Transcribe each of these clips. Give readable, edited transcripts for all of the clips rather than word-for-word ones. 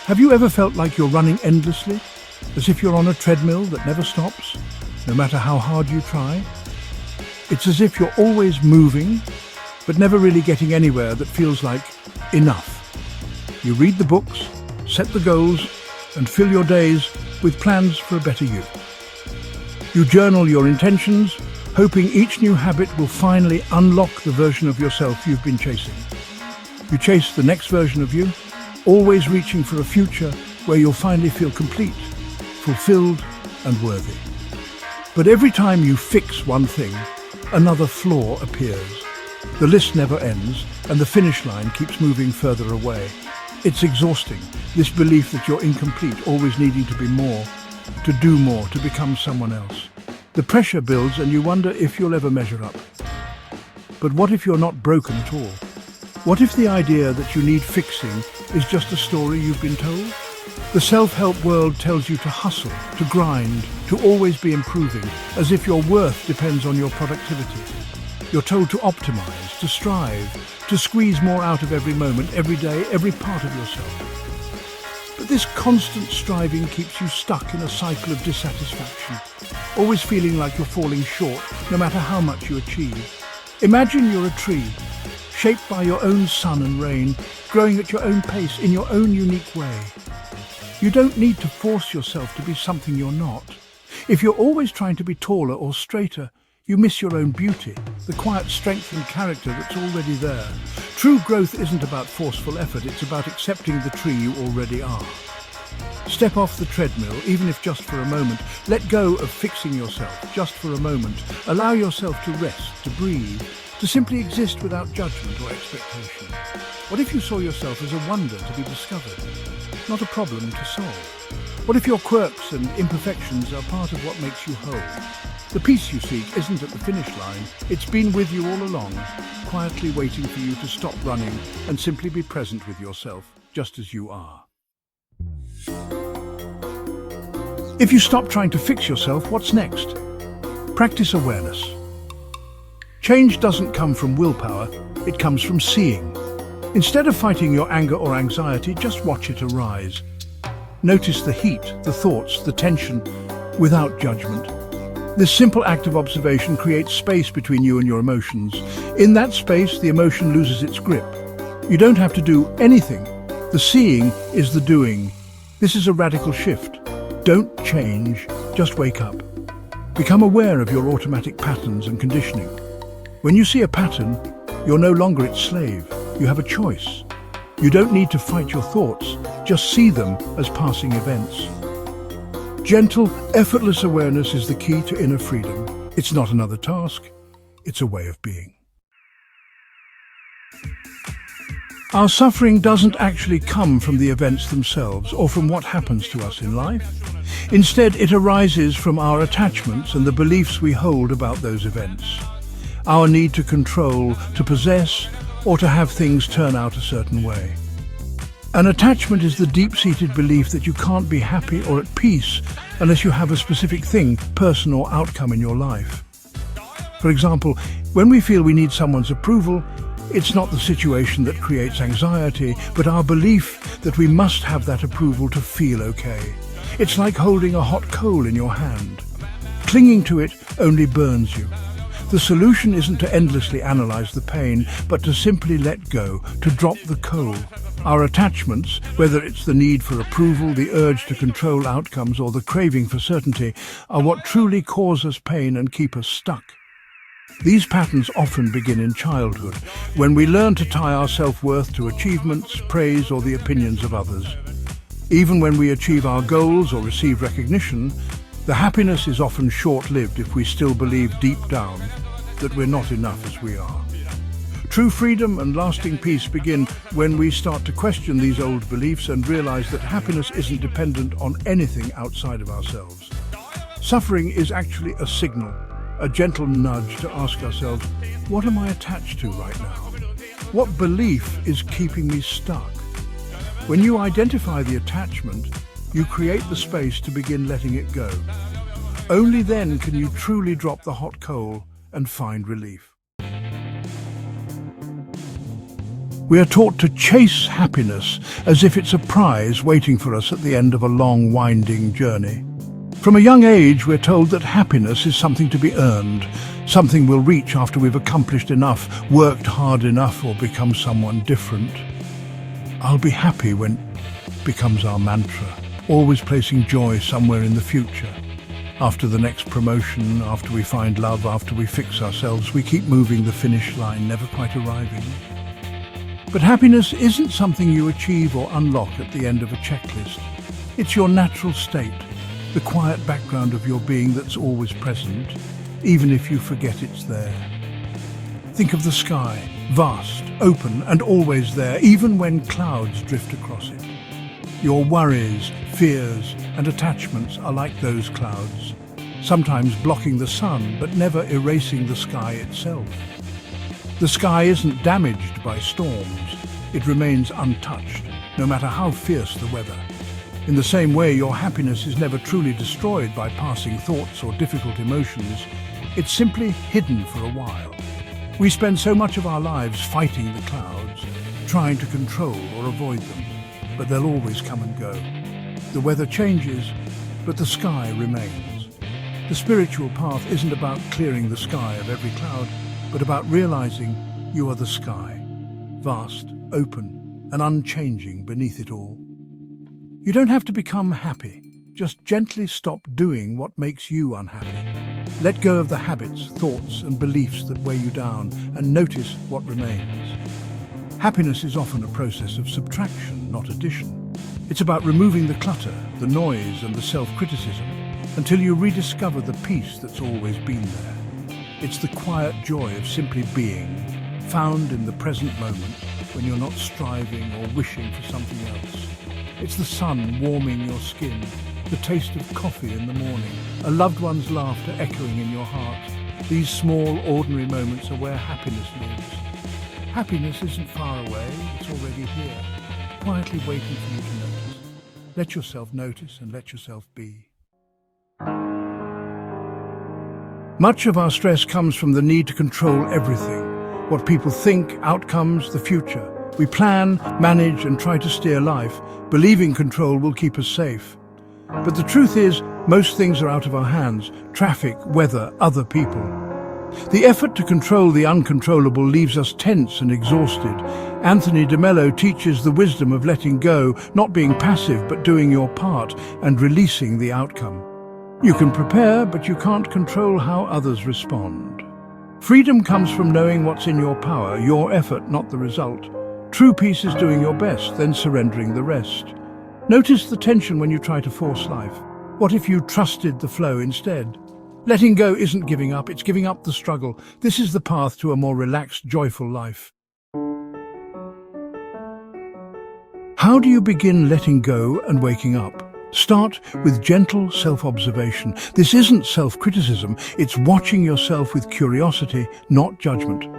Have you ever felt like you're running endlessly, as if you're on a treadmill that never stops, no matter how hard you try? It's as if you're always moving, but never really getting anywhere that feels like enough. You read the books, set the goals, and fill your days with plans for a better you. You journal your intentions, hoping each new habit will finally unlock the version of yourself you've been chasing. You chase the next version of you, always reaching for a future where you'll finally feel complete, fulfilled, and worthy. But every time you fix one thing, another flaw appears. The list never ends, and the finish line keeps moving further away. It's exhausting, this belief that you're incomplete, always needing to be more, to do more, to become someone else. The pressure builds and you wonder if you'll ever measure up. But what if you're not broken at all? What if the idea that you need fixing is just a story you've been told? The self-help world tells you to hustle, to grind, to always be improving, as if your worth depends on your productivity. You're told to optimize, to strive, to squeeze more out of every moment, every day, every part of yourself. But this constant striving keeps you stuck in a cycle of dissatisfaction, always feeling like you're falling short, no matter how much you achieve. Imagine you're a tree, shaped by your own sun and rain, growing at your own pace, in your own unique way. You don't need to force yourself to be something you're not. If you're always trying to be taller or straighter, you miss your own beauty, the quiet strength and character that's already there. True growth isn't about forceful effort, it's about accepting the tree you already are. Step off the treadmill, even if just for a moment. Let go of fixing yourself, just for a moment. Allow yourself to rest, to breathe, to simply exist without judgment or expectation. What if you saw yourself as a wonder to be discovered, not a problem to solve? What if your quirks and imperfections are part of what makes you whole? The peace you seek isn't at the finish line, it's been with you all along, quietly waiting for you to stop running and simply be present with yourself, just as you are. If you stop trying to fix yourself, what's next? Practice awareness. Change doesn't come from willpower, it comes from seeing. Instead of fighting your anger or anxiety, just watch it arise. Notice the heat, the thoughts, the tension, without judgment. This simple act of observation creates space between you and your emotions. In that space, the emotion loses its grip. You don't have to do anything. The seeing is the doing. This is a radical shift. Don't change, just wake up. Become aware of your automatic patterns and conditioning. When you see a pattern, you're no longer its slave. You have a choice. You don't need to fight your thoughts, just see them as passing events. Gentle, effortless awareness is the key to inner freedom. It's not another task, it's a way of being. Our suffering doesn't actually come from the events themselves or from what happens to us in life. Instead, it arises from our attachments and the beliefs we hold about those events. Our need to control, to possess, or to have things turn out a certain way. An attachment is the deep-seated belief that you can't be happy or at peace unless you have a specific thing, person or outcome in your life. For example, when we feel we need someone's approval, it's not the situation that creates anxiety, but our belief that we must have that approval to feel okay. It's like holding a hot coal in your hand. Clinging to it only burns you. The solution isn't to endlessly analyze the pain, but to simply let go, to drop the coal. Our attachments, whether it's the need for approval, the urge to control outcomes, or the craving for certainty, are what truly cause us pain and keep us stuck. These patterns often begin in childhood, when we learn to tie our self-worth to achievements, praise, or the opinions of others. Even when we achieve our goals or receive recognition, the happiness is often short-lived if we still believe deep down that we're not enough as we are. True freedom and lasting peace begin when we start to question these old beliefs and realize that happiness isn't dependent on anything outside of ourselves. Suffering is actually a signal, a gentle nudge to ask ourselves, what am I attached to right now? What belief is keeping me stuck? When you identify the attachment, you create the space to begin letting it go. Only then can you truly drop the hot coal and find relief. We are taught to chase happiness as if it's a prize waiting for us at the end of a long, winding journey. From a young age, we're told that happiness is something to be earned, something we'll reach after we've accomplished enough, worked hard enough, or become someone different. I'll be happy when becomes our mantra, always placing joy somewhere in the future. After the next promotion, after we find love, after we fix ourselves, we keep moving the finish line, never quite arriving. But happiness isn't something you achieve or unlock at the end of a checklist. It's your natural state, the quiet background of your being that's always present, even if you forget it's there. Think of the sky, vast, open, and always there, even when clouds drift across it. Your worries, fears, and attachments are like those clouds, sometimes blocking the sun, but never erasing the sky itself. The sky isn't damaged by storms. It remains untouched, no matter how fierce the weather. In the same way, your happiness is never truly destroyed by passing thoughts or difficult emotions. It's simply hidden for a while. We spend so much of our lives fighting the clouds, trying to control or avoid them, but they'll always come and go. The weather changes, but the sky remains. The spiritual path isn't about clearing the sky of every cloud, but about realizing you are the sky, vast, open, and unchanging beneath it all. You don't have to become happy. Just gently stop doing what makes you unhappy. Let go of the habits, thoughts, and beliefs that weigh you down, and notice what remains. Happiness is often a process of subtraction, not addition. It's about removing the clutter, the noise, and the self-criticism, until you rediscover the peace that's always been there. It's the quiet joy of simply being, found in the present moment when you're not striving or wishing for something else. It's the sun warming your skin, the taste of coffee in the morning, a loved one's laughter echoing in your heart. These small, ordinary moments are where happiness lives. Happiness isn't far away, it's already here, quietly waiting for you to notice. Let yourself notice and let yourself be. Much of our stress comes from the need to control everything. What people think, outcomes, the future. We plan, manage, and try to steer life, believing control will keep us safe. But the truth is, most things are out of our hands: traffic, weather, other people. The effort to control the uncontrollable leaves us tense and exhausted. Anthony de Mello teaches the wisdom of letting go, not being passive, but doing your part and releasing the outcome. You can prepare, but you can't control how others respond. Freedom comes from knowing what's in your power, your effort, not the result. True peace is doing your best, then surrendering the rest. Notice the tension when you try to force life. What if you trusted the flow instead? Letting go isn't giving up, it's giving up the struggle. This is the path to a more relaxed, joyful life. How do you begin letting go and waking up? Start with gentle self-observation. This isn't self-criticism, it's watching yourself with curiosity, not judgment.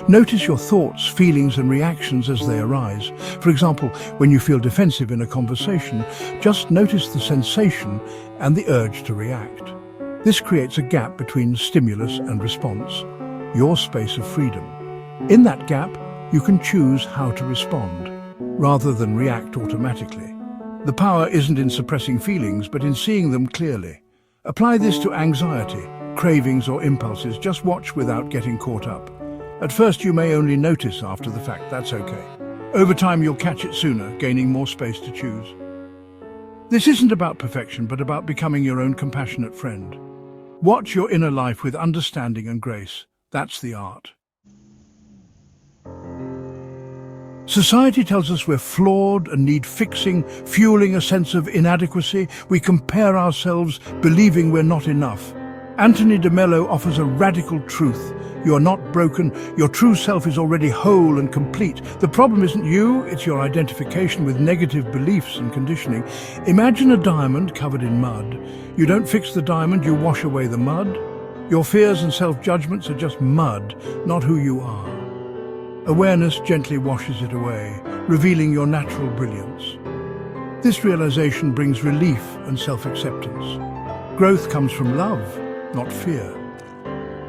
Notice your thoughts, feelings, and reactions as they arise. For example, when you feel defensive in a conversation, just notice the sensation and the urge to react. This creates a gap between stimulus and response, your space of freedom. In that gap, you can choose how to respond, rather than react automatically. The power isn't in suppressing feelings, but in seeing them clearly. Apply this to anxiety, cravings, or impulses. Just watch without getting caught up. At first, you may only notice after the fact. That's okay. Over time, you'll catch it sooner, gaining more space to choose. This isn't about perfection, but about becoming your own compassionate friend. Watch your inner life with understanding and grace. That's the art. Society tells us we're flawed and need fixing, fueling a sense of inadequacy. We compare ourselves, believing we're not enough. Anthony de Mello offers a radical truth. You are not broken. Your true self is already whole and complete. The problem isn't you, it's your identification with negative beliefs and conditioning. Imagine a diamond covered in mud. You don't fix the diamond, you wash away the mud. Your fears and self-judgments are just mud, not who you are. Awareness gently washes it away, revealing your natural brilliance. This realization brings relief and self-acceptance. Growth comes from love, not fear.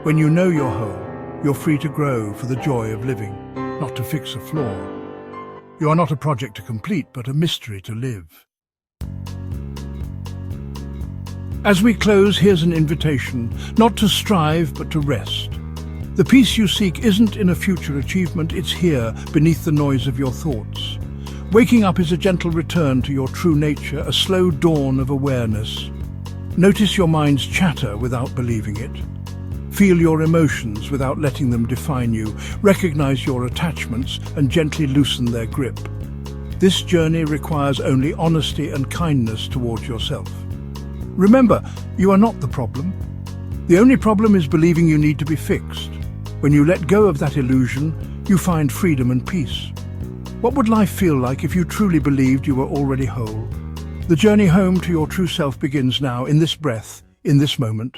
When you know you're whole, you're free to grow for the joy of living, not to fix a flaw. You are not a project to complete, but a mystery to live. As we close, here's an invitation, not to strive, but to rest. The peace you seek isn't in a future achievement, it's here, beneath the noise of your thoughts. Waking up is a gentle return to your true nature, a slow dawn of awareness. Notice your mind's chatter without believing it. Feel your emotions without letting them define you. Recognize your attachments and gently loosen their grip. This journey requires only honesty and kindness towards yourself. Remember, you are not the problem. The only problem is believing you need to be fixed. When you let go of that illusion, you find freedom and peace. What would life feel like if you truly believed you were already whole? The journey home to your true self begins now, in this breath, in this moment.